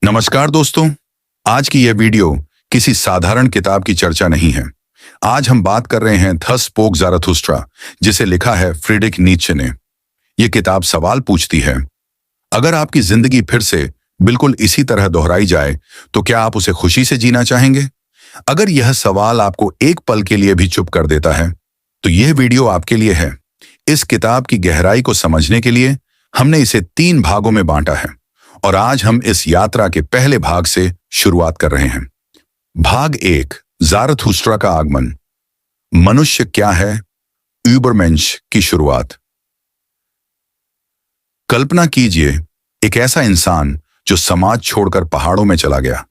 नमस्कार दोस्तों। आज की यह वीडियो किसी साधारण किताब की चर्चा नहीं है। आज हम बात कर रहे हैं थस स्पोक ज़ारथुस्ट्रा, जिसे लिखा है फ्रीडरिख नीत्शे ने। यह किताब सवाल पूछती है, अगर आपकी जिंदगी फिर से बिल्कुल इसी तरह दोहराई जाए तो क्या आप उसे खुशी से जीना चाहेंगे? अगर यह सवाल आपको एक पल के लिए भी चुप कर देता है तो यह वीडियो आपके लिए है। इस किताब की गहराई को समझने के लिए हमने इसे 3 भागों में बांटा है और आज हम इस यात्रा के पहले भाग से शुरुआत कर रहे हैं। भाग 1, ज़ारथुस्ट्रा का आगमन। मनुष्य क्या है? यूबरमेंश की शुरुआत। कल्पना कीजिए एक ऐसा इंसान जो समाज छोड़कर पहाड़ों में चला गया।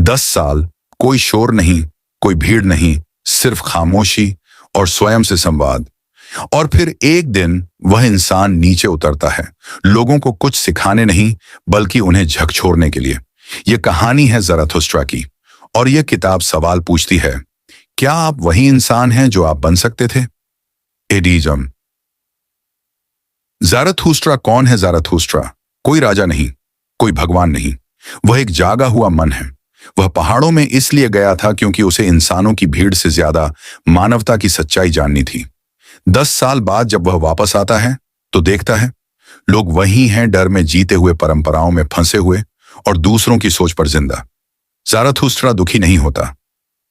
10 साल, कोई शोर नहीं, कोई भीड़ नहीं, सिर्फ खामोशी और स्वयं से संवाद। और फिर एक दिन वह इंसान नीचे उतरता है, लोगों को कुछ सिखाने नहीं बल्कि उन्हें झकझोरने के लिए। यह कहानी है ज़ारथुस्ट्रा की और यह किताब सवाल पूछती है, क्या आप वही इंसान हैं जो आप बन सकते थे? एडिज्म। ज़ारथुस्ट्रा कौन है? ज़ारथुस्ट्रा कोई राजा नहीं, कोई भगवान नहीं, वह एक जागा हुआ मन है। वह पहाड़ों में इसलिए गया था क्योंकि उसे इंसानों की भीड़ से ज्यादा मानवता की सच्चाई जाननी थी। 10 साल बाद जब वह वापस आता है तो देखता है लोग वही हैं, डर में जीते हुए, परंपराओं में फंसे हुए और दूसरों की सोच पर जिंदा। ज़ारथुस्ट्रा दुखी नहीं होता,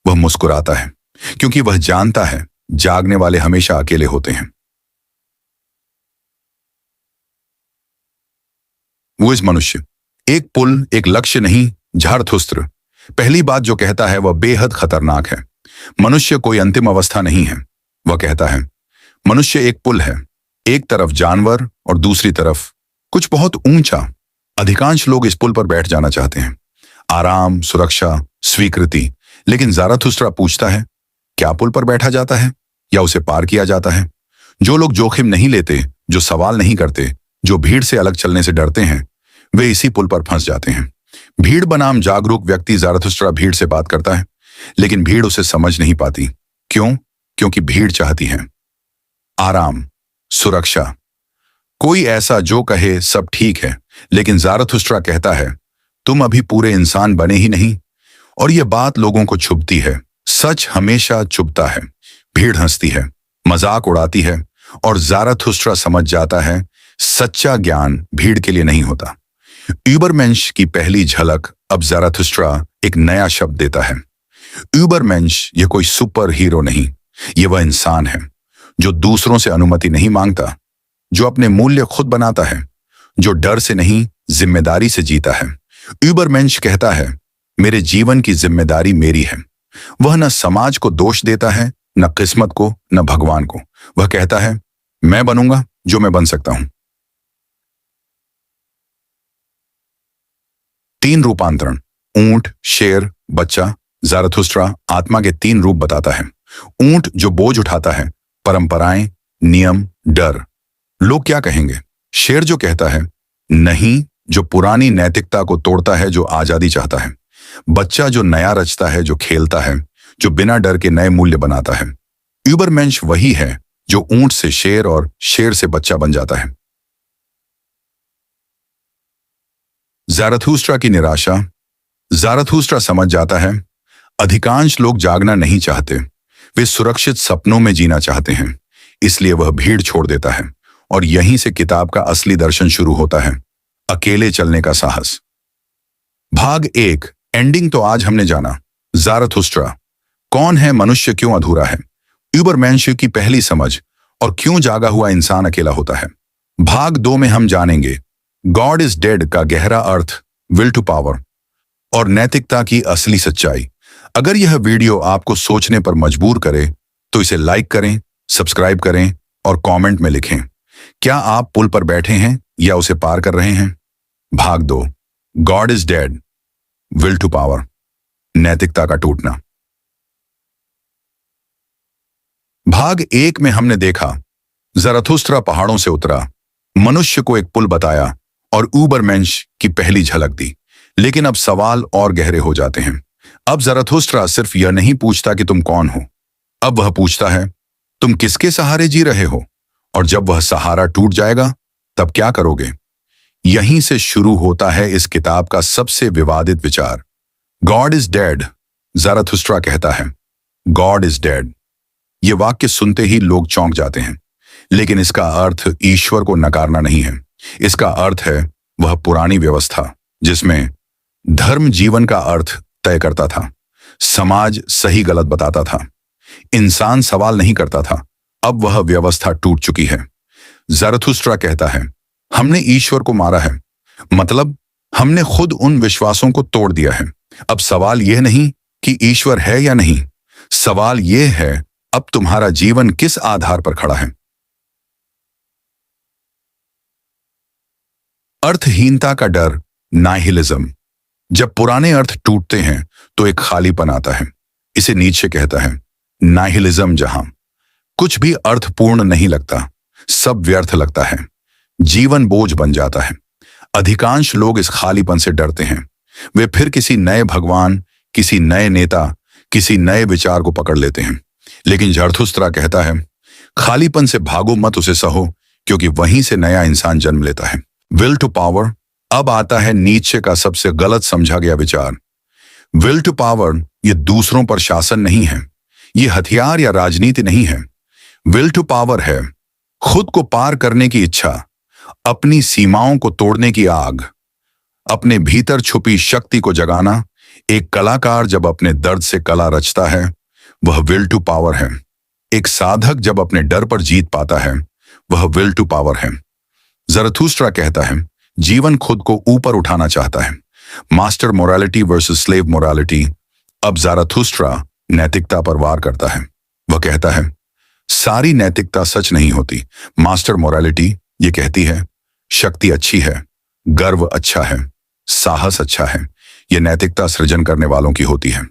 वह मुस्कुराता है क्योंकि वह जानता है जागने वाले हमेशा अकेले होते हैं। वो इस मनुष्य, एक पुल, एक लक्ष्य नहीं, ज़ारथुस्त्र। पहली बात जो कहता है वह बेहद खतरनाक है। मनुष्य कोई अंतिम अवस्था नहीं है। वह कहता है मनुष्य एक पुल है, एक तरफ जानवर और दूसरी तरफ कुछ बहुत ऊंचा। अधिकांश लोग इस पुल पर बैठ जाना चाहते हैं, आराम, सुरक्षा, स्वीकृति। लेकिन ज़ारथुस्ट्रा पूछता है, क्या पुल पर बैठा जाता है या उसे पार किया जाता है? जो लोग जोखिम नहीं लेते, जो सवाल नहीं करते, जो भीड़ से अलग चलने से डरते हैं, वे इसी पुल पर फंस जाते हैं। भीड़ बनाम जागरूक व्यक्ति। ज़ारथुस्ट्रा भीड़ से बात करता है लेकिन भीड़ उसे समझ नहीं पाती। क्यों? क्योंकि भीड़ चाहती है आराम, सुरक्षा, कोई ऐसा जो कहे सब ठीक है। लेकिन ज़ारथुस्ट्रा कहता है तुम अभी पूरे इंसान बने ही नहीं। और यह बात लोगों को छुपती है। सच हमेशा चुभता है। भीड़ हंसती है, मजाक उड़ाती है और ज़ारथुस्ट्रा समझ जाता है सच्चा ज्ञान भीड़ के लिए नहीं होता। यूबरमेंश की पहली झलक। अब ज़ारथुस्ट्रा एक नया शब्द देता है, यूबरमेंश। यह कोई सुपर हीरो नहीं, यह वह इंसान है जो दूसरों से अनुमति नहीं मांगता, जो अपने मूल्य खुद बनाता है, जो डर से नहीं जिम्मेदारी से जीता है। यूबरमेंश कहता है मेरे जीवन की जिम्मेदारी मेरी है। वह न समाज को दोष देता है, न किस्मत को, न भगवान को। वह कहता है मैं बनूंगा जो मैं बन सकता हूं। 3 रूपांतरण, ऊंट, शेर, बच्चा। ज़ारथुस्ट्रा आत्मा के 3 रूप बताता है। ऊंट जो बोझ उठाता है, परंपराएं, नियम, डर, लोग क्या कहेंगे। शेर जो कहता है नहीं, जो पुरानी नैतिकता को तोड़ता है, जो आजादी चाहता है। बच्चा जो नया रचता है, जो खेलता है, जो बिना डर के नए मूल्य बनाता है। यूबरमेंश वही है जो ऊंट से शेर और शेर से बच्चा बन जाता है। ज़ारथुस्ट्रा की निराशा। ज़ारथुस्ट्रा समझ जाता है अधिकांश लोग जागना नहीं चाहते, वे सुरक्षित सपनों में जीना चाहते हैं। इसलिए वह भीड़ छोड़ देता है और यहीं से किताब का असली दर्शन शुरू होता है, अकेले चलने का साहस। भाग 1, एंडिंग तो आज हमने जाना। ज़ारथुस्ट्रा कौन है? मनुष्य क्यों अधूरा है? यूबरमेंश की पहली समझ और क्यों जागा हुआ इंसान अकेला होता है। भाग 2 में हम जानेंगे गॉड इज डेड का गहरा अर्थ, विल टू पावर और नैतिकता की असली सच्चाई। अगर यह वीडियो आपको सोचने पर मजबूर करे तो इसे लाइक करें, सब्सक्राइब करें और कमेंट में लिखें, क्या आप पुल पर बैठे हैं या उसे पार कर रहे हैं? भाग 2, God is dead, will to power, नैतिकता का टूटना। भाग 1 में हमने देखा ज़ारथुस्ट्रा पहाड़ों से उतरा, मनुष्य को एक पुल बताया और यूबरमेंश की पहली झलक दी। लेकिन अब सवाल और गहरे हो जाते हैं। अब ज़ारथुस्ट्रा सिर्फ यह नहीं पूछता कि तुम कौन हो, अब वह पूछता है तुम किसके सहारे जी रहे हो, और जब वह सहारा टूट जाएगा तब क्या करोगे? यहीं से शुरू होता है इस किताब का सबसे विवादित विचार। गॉड इज डेड, ज़राथुस्ट्रा कहता है। God is dead. ये वाक्य सुनते ही लोग चौंक जाते हैं, लेकिन इसका अर्थ ईश्वर को नकारना नहीं है। इसका अर्थ है वह पुरानी व्यवस्था जिसमें धर्म जीवन का अर्थ तय करता था, समाज सही गलत बताता था, इंसान सवाल नहीं करता था। अब वह व्यवस्था टूट चुकी है। ज़राथुस्ट्रा कहता है, हमने ईश्वर को मारा है, मतलब हमने खुद उन विश्वासों को तोड़ दिया है। अब सवाल यह नहीं कि ईश्वर है या नहीं, सवाल यह है अब तुम्हारा जीवन किस आधार पर खड़ा है। अर्थहीनता का डर, नाइहिलिज्म। जब पुराने अर्थ टूटते हैं तो एक खालीपन आता है। इसे नीत्शे कहता है, नाइहिलिज्म, जहां कुछ भी अर्थपूर्ण नहीं लगता, सब व्यर्थ लगता है, जीवन बोझ बन जाता है। अधिकांश लोग इस खालीपन से डरते हैं। वे फिर किसी नए भगवान, किसी नए नेता, किसी नए विचार को पकड़ लेते हैं। लेकिन ज़राथुस्त्रा कहता है, खालीपन से भागो मत, उसे सहो, क्योंकि वहीं से नया इंसान जन्म लेता है। Will to power. अब आता है नीत्शे का सबसे गलत समझा गया विचार। विल टू पावर ये दूसरों पर शासन नहीं है, ये हथियार या राजनीति नहीं है। विल टू पावर है खुद को पार करने की इच्छा, अपनी सीमाओं को तोड़ने की आग, अपने भीतर छुपी शक्ति को जगाना। एक कलाकार जब अपने दर्द से कला रचता है, वह विल टू पावर है। एक साधक जब अपने डर पर जीत पाता है, वह विल टू पावर है। ज़राथुस्ट्रा कहता है, जीवन खुद को ऊपर उठाना चाहता है। Master morality versus slave morality. अब ज़राथुस्ट्रा नैतिकता पर वार करता है। वह कहता है, सारी नैतिकता सच नहीं होती। मास्टर मोरालिटी ये कहती है, शक्ति अच्छी है, गर्व अच्छा है, साहस अच्छा है, यह नैतिकता सृजन करने वालों की होती है।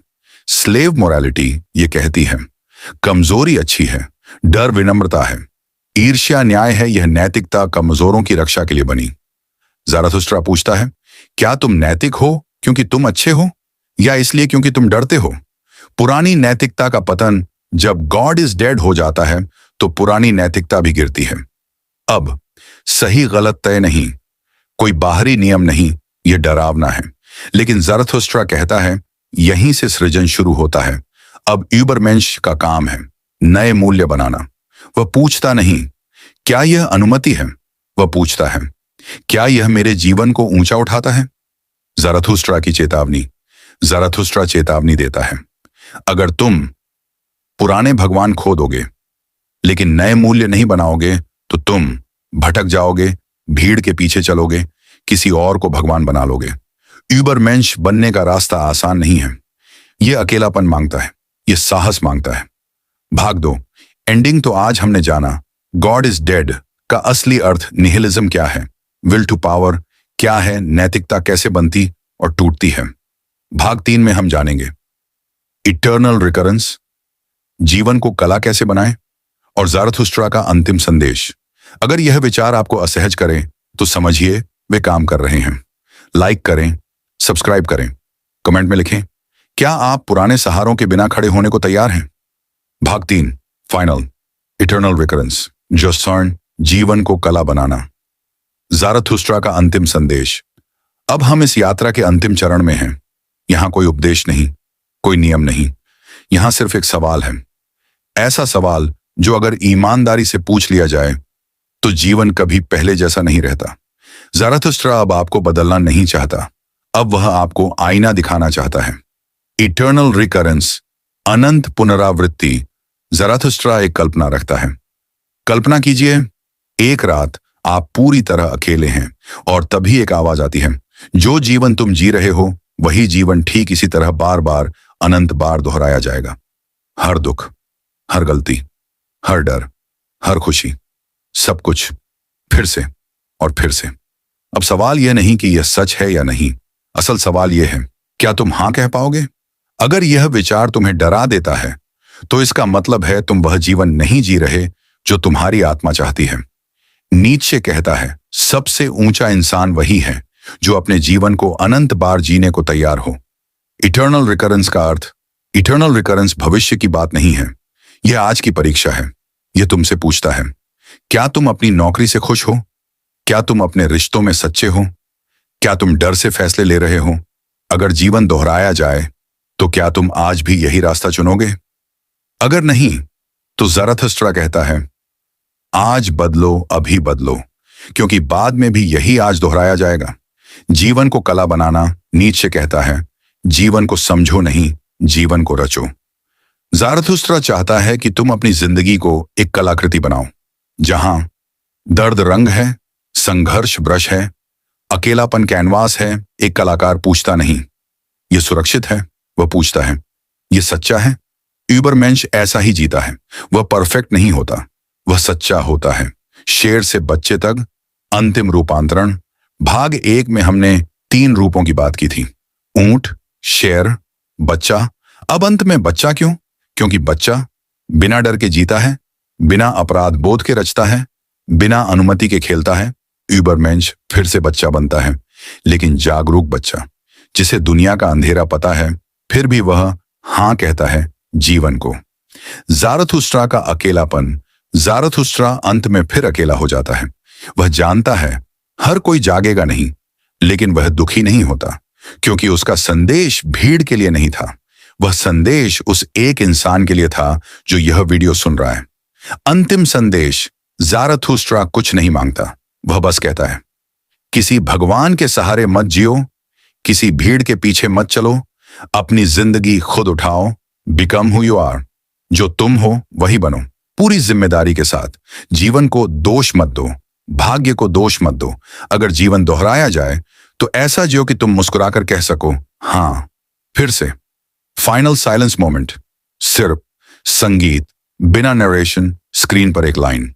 स्लेव मोरालिटी ये कहती है, कमजोरी अच्छी है, डर विनम्रता है, ईर्ष्या न्याय है, यह नैतिकता कमजोरों की रक्षा के लिए बनी। ज़राथुस्ट्रा पूछता है, क्या तुम नैतिक हो क्योंकि तुम अच्छे हो, या इसलिए क्योंकि तुम डरते हो? पुरानी नैतिकता का पतन जब गॉड इज डेड हो जाता है तो पुरानी नैतिकता भी गिरती है। अब सही गलत तय नहीं, कोई बाहरी नियम नहीं, यह डरावना है। लेकिन ज़राथुस्ट्रा कहता है, यहीं से सृजन शुरू होता है। अब यूबरमेंश का काम है नए मूल्य बनाना। वह पूछता नहीं क्या यह अनुमति है, वह पूछता है क्या यह मेरे जीवन को ऊंचा उठाता है। ज़राथुस्ट्रा की चेतावनी। ज़राथुस्ट्रा चेतावनी देता है, अगर तुम पुराने भगवान खो दोगे लेकिन नए मूल्य नहीं बनाओगे तो तुम भटक जाओगे, भीड़ के पीछे चलोगे, किसी और को भगवान बना लोगे। यूबरमेंश बनने का रास्ता आसान नहीं है। यह अकेलापन मांगता है, यह साहस मांगता है। भाग दो। एंडिंग तो आज हमने जाना, गॉड इज डेड का असली अर्थ निहिलिज्म क्या है, विल टू पावर क्या है, नैतिकता कैसे बनती और टूटती है। भाग 3 में हम जानेंगे इटर्नल रिकरेंस, जीवन को कला कैसे बनाएं, और ज़राथुस्ट्रा का अंतिम संदेश। अगर यह विचार आपको असहज करें तो समझिए वे काम कर रहे हैं। लाइक करें, सब्सक्राइब करें, कमेंट में लिखें, क्या आप पुराने सहारों के बिना खड़े होने को तैयार हैं। भाग 3 फाइनल, इटर्नल रिकरेंस, जोसर्न, जीवन को कला बनाना। ज़राथुस्ट्रा का अंतिम संदेश। अब हम इस यात्रा के अंतिम चरण में हैं। यहां कोई उपदेश नहीं, कोई नियम नहीं, यहां सिर्फ एक सवाल है। ऐसा सवाल जो अगर ईमानदारी से पूछ लिया जाए तो जीवन कभी पहले जैसा नहीं रहता। ज़राथुस्ट्रा अब आपको बदलना नहीं चाहता, अब वह आपको आईना दिखाना चाहता है। इटर्नल रिकरेंस, अनंत पुनरावृत्ति। ज़राथुस्ट्रा एक कल्पना रखता है। कल्पना कीजिए, एक रात आप पूरी तरह अकेले हैं और तभी एक आवाज आती है, जो जीवन तुम जी रहे हो वही जीवन ठीक इसी तरह बार बार अनंत बार दोहराया जाएगा। हर दुख, हर गलती, हर डर, हर खुशी, सब कुछ फिर से और फिर से। अब सवाल यह नहीं कि यह सच है या नहीं, असल सवाल यह है, क्या तुम हां कह पाओगे? अगर यह विचार तुम्हें डरा देता है तो इसका मतलब है तुम वह जीवन नहीं जी रहे जो तुम्हारी आत्मा चाहती है। नीत्शे कहता है, सबसे ऊंचा इंसान वही है जो अपने जीवन को अनंत बार जीने को तैयार हो। इटर्नल रिकरेंस का अर्थ, इटर्नल रिकरेंस भविष्य की बात नहीं है, यह आज की परीक्षा है। यह तुमसे पूछता है, क्या तुम अपनी नौकरी से खुश हो? क्या तुम अपने रिश्तों में सच्चे हो? क्या तुम डर से फैसले ले रहे हो? अगर जीवन दोहराया जाए तो क्या तुम आज भी यही रास्ता चुनोगे? अगर नहीं, तो ज़रथुस्त्रा कहता है, आज बदलो, अभी बदलो, क्योंकि बाद में भी यही आज दोहराया जाएगा। जीवन को कला बनाना, नीत्शे कहता है, जीवन को समझो नहीं, जीवन को रचो। ज़रथुस्त्रा चाहता है कि तुम अपनी जिंदगी को एक कलाकृति बनाओ, जहां दर्द रंग है, संघर्ष ब्रश है, अकेलापन कैनवास है। एक कलाकार पूछता नहीं, ये सुरक्षित है, वह पूछता है, ये सच्चा है? यूबरमेंश ऐसा ही जीता है। वह परफेक्ट नहीं होता, वह सच्चा होता है। शेर से बच्चे तक, अंतिम रूपांतरण। भाग 1 में हमने 3 रूपों की बात की थी, ऊंट, शेर, बच्चा। अब अंत में बच्चा क्यों? क्योंकि बच्चा बिना डर के जीता है, बिना अपराध बोध के रचता है, बिना अनुमति के खेलता है। यूबरमेंश फिर से बच्चा बनता है, लेकिन जागरूक बच्चा, जिसे दुनिया का अंधेरा पता है, फिर भी वह हां कहता है जीवन को। ज़रथुस्त्रा का अकेलापन। ज़रथुस्त्रा अंत में फिर अकेला हो जाता है। वह जानता है हर कोई जागेगा नहीं, लेकिन वह दुखी नहीं होता, क्योंकि उसका संदेश भीड़ के लिए नहीं था। वह संदेश उस एक इंसान के लिए था जो यह वीडियो सुन रहा है। अंतिम संदेश। ज़रथुस्त्रा कुछ नहीं मांगता, वह बस कहता है, किसी भगवान के सहारे मत जियो, किसी भीड़ के पीछे मत चलो, अपनी जिंदगी खुद उठाओ। Become who you are. जो तुम हो वही बनो, पूरी जिम्मेदारी के साथ। जीवन को दोष मत दो, भाग्य को दोष मत दो। अगर जीवन दोहराया जाए तो ऐसा जियो कि तुम मुस्कुराकर कह सको, हां। फिर से फाइनल साइलेंस मोमेंट। सिर्फ संगीत, बिना नरेशन, स्क्रीन पर एक line.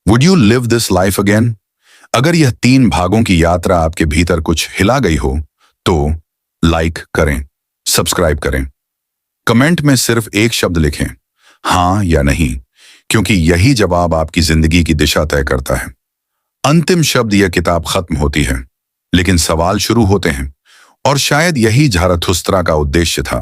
Would you live this life again? अगर यह 3 भागों की यात्रा आपके भीतर कुछ हिला गई हो तो लाइक करें, सब्सक्राइब करें, कमेंट में सिर्फ एक शब्द लिखें, हां या नहीं, क्योंकि यही जवाब आपकी जिंदगी की दिशा तय करता है। अंतिम शब्द यह किताब खत्म होती है, लेकिन सवाल शुरू होते हैं, और शायद यही ज़रथुस्त्रा का उद्देश्य था।